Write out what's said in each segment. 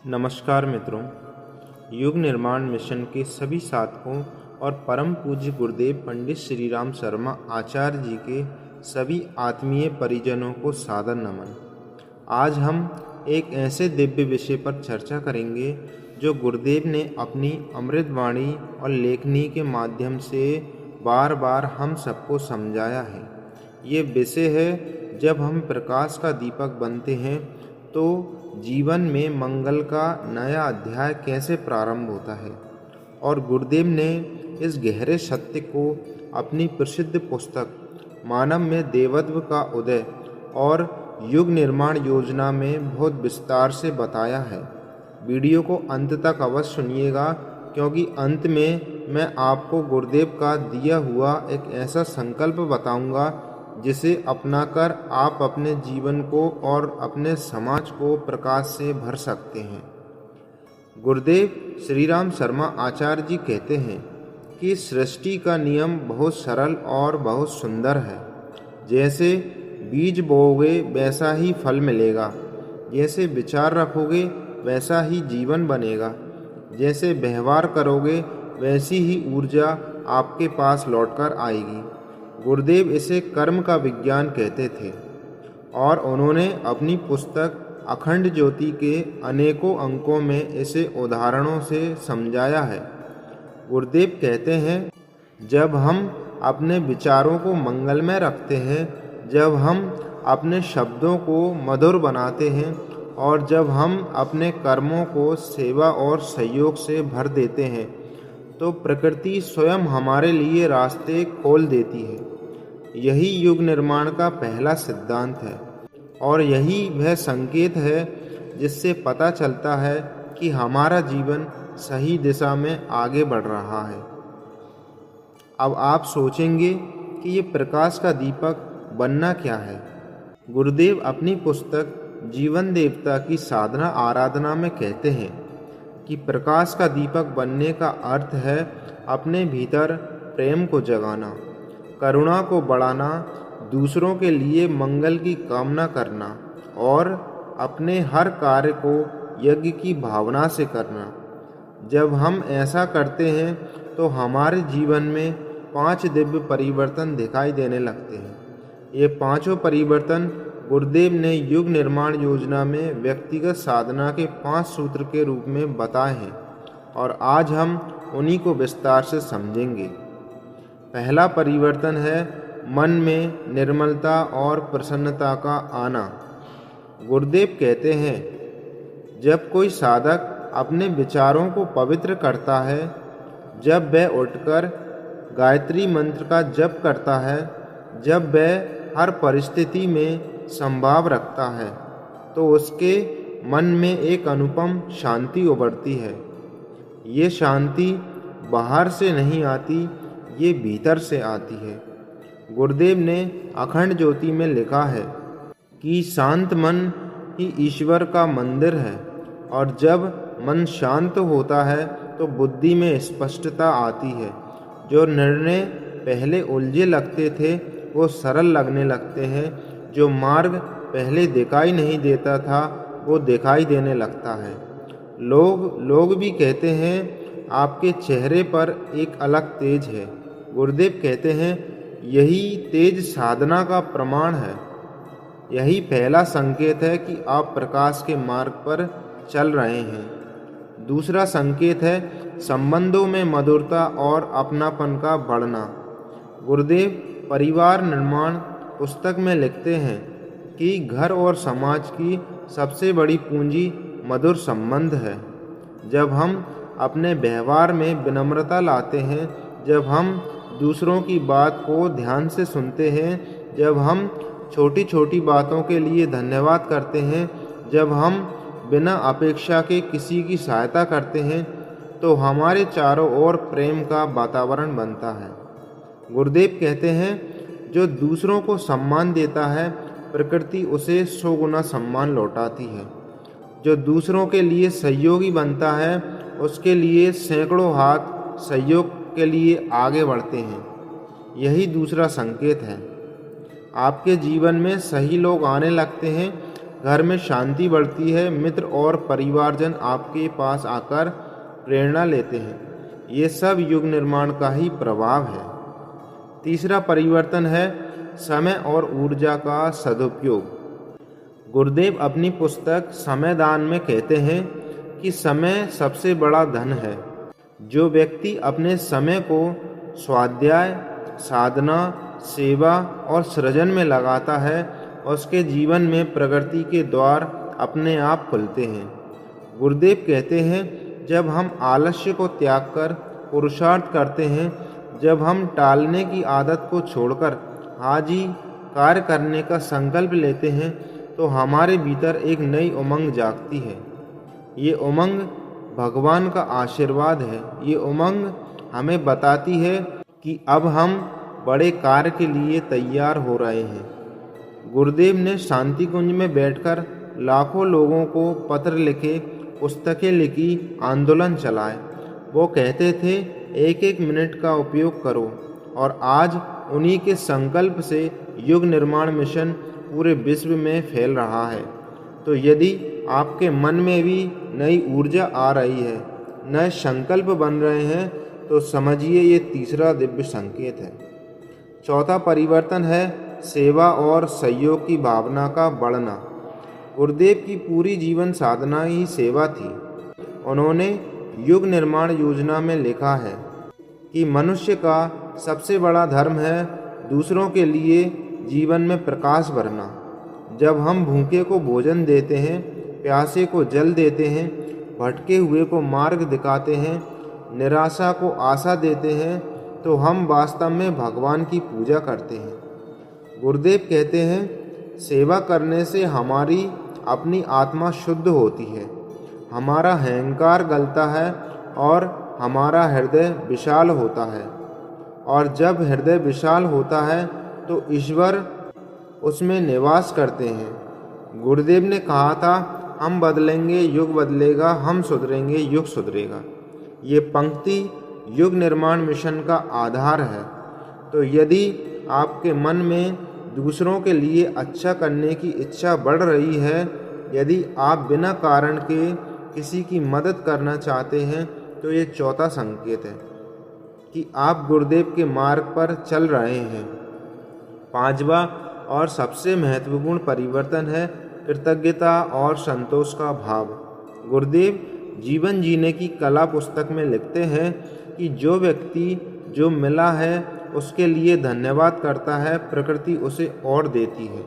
नमस्कार मित्रों, युग निर्माण मिशन के सभी साधकों और परम पूज्य गुरुदेव पंडित श्री राम शर्मा आचार्य जी के सभी आत्मीय परिजनों को सादर नमन। आज हम एक ऐसे दिव्य विषय पर चर्चा करेंगे जो गुरुदेव ने अपनी अमृत वाणी और लेखनी के माध्यम से बार बार हम सबको समझाया है। ये विषय है, जब हम प्रकाश का दीपक बनते हैं तो जीवन में मंगल का नया अध्याय कैसे प्रारंभ होता है। और गुरुदेव ने इस गहरे सत्य को अपनी प्रसिद्ध पुस्तक मानव में देवत्व का उदय और युग निर्माण योजना में बहुत विस्तार से बताया है। वीडियो को अंत तक अवश्य सुनिएगा, क्योंकि अंत में मैं आपको गुरुदेव का दिया हुआ एक ऐसा संकल्प बताऊंगा जिसे अपनाकर आप अपने जीवन को और अपने समाज को प्रकाश से भर सकते हैं। गुरुदेव श्री राम शर्मा आचार्य जी कहते हैं कि सृष्टि का नियम बहुत सरल और बहुत सुंदर है। जैसे बीज बोओगे वैसा ही फल मिलेगा, जैसे विचार रखोगे वैसा ही जीवन बनेगा, जैसे व्यवहार करोगे वैसी ही ऊर्जा आपके पास लौटकर आएगी। गुरुदेव इसे कर्म का विज्ञान कहते थे और उन्होंने अपनी पुस्तक अखंड ज्योति के अनेकों अंकों में इसे उदाहरणों से समझाया है। गुरुदेव कहते हैं, जब हम अपने विचारों को मंगलमय रखते हैं, जब हम अपने शब्दों को मधुर बनाते हैं और जब हम अपने कर्मों को सेवा और सहयोग से भर देते हैं, तो प्रकृति स्वयं हमारे लिए रास्ते खोल देती है। यही युग निर्माण का पहला सिद्धांत है और यही वह संकेत है जिससे पता चलता है कि हमारा जीवन सही दिशा में आगे बढ़ रहा है। अब आप सोचेंगे कि ये प्रकाश का दीपक बनना क्या है। गुरुदेव अपनी पुस्तक जीवन देवता की साधना आराधना में कहते हैं कि प्रकाश का दीपक बनने का अर्थ है अपने भीतर प्रेम को जगाना, करुणा को बढ़ाना, दूसरों के लिए मंगल की कामना करना और अपने हर कार्य को यज्ञ की भावना से करना। जब हम ऐसा करते हैं तो हमारे जीवन में 5 दिव्य परिवर्तन दिखाई देने लगते हैं। ये पांचों परिवर्तन गुरुदेव ने युग निर्माण योजना में व्यक्तिगत साधना के 5 सूत्र के रूप में बताए हैं और आज हम उन्हीं को विस्तार से समझेंगे। पहला परिवर्तन है मन में निर्मलता और प्रसन्नता का आना। गुरुदेव कहते हैं, जब कोई साधक अपने विचारों को पवित्र करता है, जब वह उठकर गायत्री मंत्र का जप करता है, जब वह हर परिस्थिति में संभाव रखता है, तो उसके मन में एक अनुपम शांति उभरती है। ये शांति बाहर से नहीं आती, ये भीतर से आती है। गुरुदेव ने अखंड ज्योति में लिखा है कि शांत मन ही ईश्वर का मंदिर है और जब मन शांत होता है तो बुद्धि में स्पष्टता आती है। जो निर्णय पहले उलझे लगते थे वो सरल लगने लगते हैं, जो मार्ग पहले दिखाई नहीं देता था वो दिखाई देने लगता है। लोग भी कहते हैं, आपके चेहरे पर एक अलग तेज है। गुरुदेव कहते हैं, यही तेज साधना का प्रमाण है। यही पहला संकेत है कि आप प्रकाश के मार्ग पर चल रहे हैं। दूसरा संकेत है संबंधों में मधुरता और अपनापन का बढ़ना। गुरुदेव परिवार निर्माण पुस्तक में लिखते हैं कि घर और समाज की सबसे बड़ी पूंजी मधुर संबंध है। जब हम अपने व्यवहार में विनम्रता लाते हैं, जब हम दूसरों की बात को ध्यान से सुनते हैं, जब हम छोटी छोटी बातों के लिए धन्यवाद करते हैं, जब हम बिना अपेक्षा के किसी की सहायता करते हैं, तो हमारे चारों ओर प्रेम का वातावरण बनता है। गुरुदेव कहते हैं, जो दूसरों को सम्मान देता है, प्रकृति उसे 100 गुना सम्मान लौटाती है। जो दूसरों के लिए सहयोगी बनता है, उसके लिए सैकड़ों हाथ सहयोग के लिए आगे बढ़ते हैं। यही दूसरा संकेत है। आपके जीवन में सही लोग आने लगते हैं घर में शांति बढ़ती है, मित्र और परिवारजन आपके पास आकर प्रेरणा लेते हैं। ये सब युग निर्माण का ही प्रभाव है। तीसरा परिवर्तन है समय और ऊर्जा का सदुपयोग। गुरुदेव अपनी पुस्तक समय दान में कहते हैं कि समय सबसे बड़ा धन है। जो व्यक्ति अपने समय को स्वाध्याय, साधना, सेवा और सृजन में लगाता है, उसके जीवन में प्रगति के द्वार अपने आप खुलते हैं। गुरुदेव कहते हैं, जब हम आलस्य को त्याग कर पुरुषार्थ करते हैं, जब हम टालने की आदत को छोड़कर आज ही कार्य करने का संकल्प लेते हैं, तो हमारे भीतर एक नई उमंग जागती है। ये उमंग भगवान का आशीर्वाद है। ये उमंग हमें बताती है कि अब हम बड़े कार्य के लिए तैयार हो रहे हैं। गुरुदेव ने शांति कुंज में बैठकर लाखों लोगों को पत्र लिखे, पुस्तकें लिखी, आंदोलन चलाए। वो कहते थे, एक एक मिनट का उपयोग करो। और आज उन्हीं के संकल्प से युग निर्माण मिशन पूरे विश्व में फैल रहा है। तो यदि आपके मन में भी नई ऊर्जा आ रही है, नए संकल्प बन रहे हैं, तो समझिए ये तीसरा दिव्य संकेत है। चौथा परिवर्तन है सेवा और सहयोग की भावना का बढ़ना। गुरुदेव की पूरी जीवन साधना ही सेवा थी। उन्होंने युग निर्माण योजना में लिखा है कि मनुष्य का सबसे बड़ा धर्म है दूसरों के लिए जीवन में प्रकाश भरना। जब हम भूखे को भोजन देते हैं, प्यासे को जल देते हैं, भटके हुए को मार्ग दिखाते हैं, निराशा को आशा देते हैं, तो हम वास्तव में भगवान की पूजा करते हैं। गुरुदेव कहते हैं, सेवा करने से हमारी अपनी आत्मा शुद्ध होती है, हमारा अहंकार गलता है और हमारा हृदय विशाल होता है। और जब हृदय विशाल होता है तो ईश्वर उसमें निवास करते हैं। गुरुदेव ने कहा था, हम बदलेंगे युग बदलेगा, हम सुधरेंगे युग सुधरेगा। ये पंक्ति युग निर्माण मिशन का आधार है। तो यदि आपके मन में दूसरों के लिए अच्छा करने की इच्छा बढ़ रही है, यदि आप बिना कारण के किसी की मदद करना चाहते हैं, तो ये चौथा संकेत है कि आप गुरुदेव के मार्ग पर चल रहे हैं। पांचवा और सबसे महत्वपूर्ण परिवर्तन है कृतज्ञता और संतोष का भाव। गुरुदेव जीवन जीने की कला पुस्तक में लिखते हैं कि जो व्यक्ति जो मिला है उसके लिए धन्यवाद करता है, प्रकृति उसे और देती है।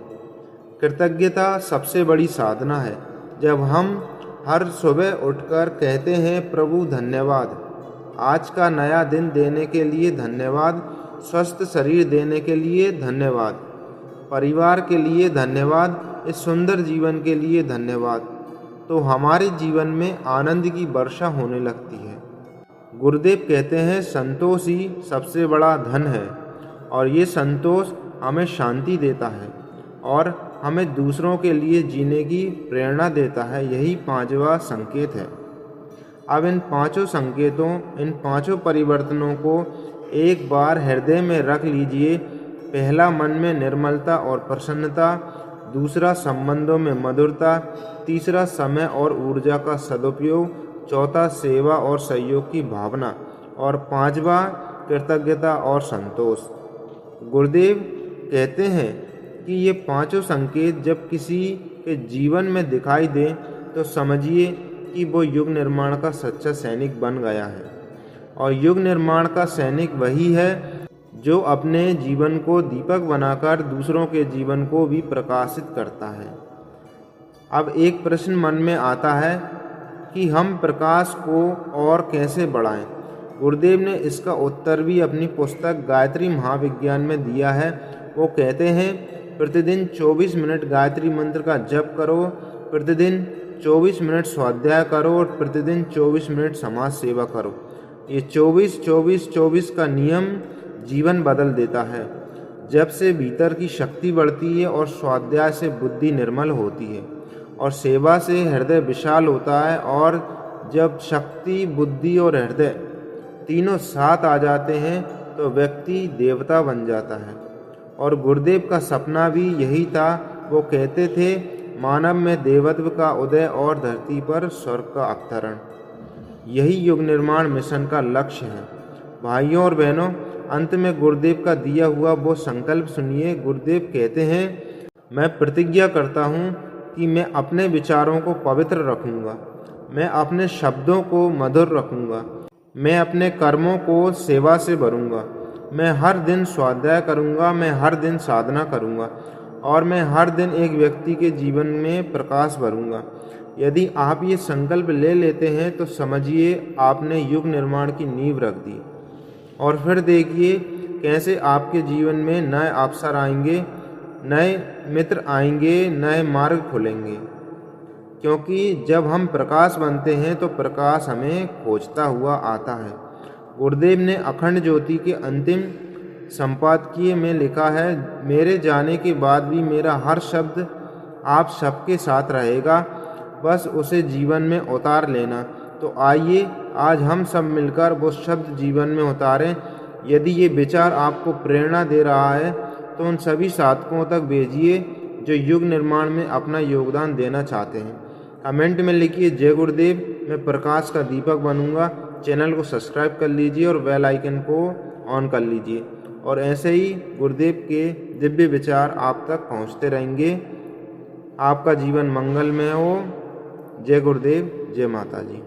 कृतज्ञता सबसे बड़ी साधना है। जब हम हर सुबह उठकर कहते हैं, प्रभु धन्यवाद, आज का नया दिन देने के लिए धन्यवाद, स्वस्थ शरीर देने के लिए धन्यवाद, परिवार के लिए धन्यवाद, इस सुंदर जीवन के लिए धन्यवाद, तो हमारे जीवन में आनंद की वर्षा होने लगती है। गुरुदेव कहते हैं, संतोष ही सबसे बड़ा धन है और ये संतोष हमें शांति देता है और हमें दूसरों के लिए जीने की प्रेरणा देता है। यही पांचवा संकेत है। अब इन पांचों संकेतों, इन पांचों परिवर्तनों को एक बार हृदय में रख लीजिए। पहला, मन में निर्मलता और प्रसन्नता। दूसरा, संबंधों में मधुरता। तीसरा, समय और ऊर्जा का सदुपयोग। चौथा, सेवा और सहयोग की भावना। और पांचवा, कृतज्ञता और संतोष। गुरुदेव कहते हैं कि ये पांचों संकेत जब किसी के जीवन में दिखाई दें तो समझिए कि वो युग निर्माण का सच्चा सैनिक बन गया है। और युग निर्माण का सैनिक वही है जो अपने जीवन को दीपक बनाकर दूसरों के जीवन को भी प्रकाशित करता है। अब एक प्रश्न मन में आता है कि हम प्रकाश को और कैसे बढ़ाएं? गुरुदेव ने इसका उत्तर भी अपनी पुस्तक गायत्री महाविज्ञान में दिया है। वो कहते हैं, प्रतिदिन 24 मिनट गायत्री मंत्र का जप करो, प्रतिदिन 24 मिनट स्वाध्याय करो और प्रतिदिन 24 मिनट समाज सेवा करो। ये 24-24-24 का नियम जीवन बदल देता है। जब से भीतर की शक्ति बढ़ती है और स्वाध्याय से बुद्धि निर्मल होती है और सेवा से हृदय विशाल होता है, और जब शक्ति, बुद्धि और हृदय तीनों साथ आ जाते हैं तो व्यक्ति देवता बन जाता है। और गुरुदेव का सपना भी यही था। वो कहते थे, मानव में देवत्व का उदय और धरती पर स्वर्ग का अवतरण। यही युग निर्माण मिशन का लक्ष्य है। भाइयों और बहनों, अंत में गुरुदेव का दिया हुआ वो संकल्प सुनिए। गुरुदेव कहते हैं, मैं प्रतिज्ञा करता हूँ कि मैं अपने विचारों को पवित्र रखूँगा, मैं अपने शब्दों को मधुर रखूँगा, मैं अपने कर्मों को सेवा से भरूँगा, मैं हर दिन स्वाध्याय करूँगा, मैं हर दिन साधना करूँगा और मैं हर दिन एक व्यक्ति के जीवन में प्रकाश भरूँगा। यदि आप ये संकल्प ले लेते हैं तो समझिए आपने युग निर्माण की नींव रख दी। और फिर देखिए कैसे आपके जीवन में नए अवसर आएंगे, नए मित्र आएंगे, नए मार्ग खुलेंगे। क्योंकि जब हम प्रकाश बनते हैं तो प्रकाश हमें खोजता हुआ आता है। गुरुदेव ने अखंड ज्योति के अंतिम संपादकीय में लिखा है, मेरे जाने के बाद भी मेरा हर शब्द आप सबके साथ रहेगा, बस उसे जीवन में उतार लेना। तो आइए आज हम सब मिलकर वो शब्द जीवन में उतारें। यदि ये विचार आपको प्रेरणा दे रहा है तो उन सभी साधकों तक भेजिए जो युग निर्माण में अपना योगदान देना चाहते हैं। कमेंट में लिखिए, जय गुरुदेव, मैं प्रकाश का दीपक बनूंगा। चैनल को सब्सक्राइब कर लीजिए और बेल आइकन को ऑन कर लीजिए। और ऐसे ही गुरुदेव के दिव्य विचार आप तक पहुंचते रहेंगे। आपका जीवन मंगलमय हो। जय गुरुदेव, जय माता जी।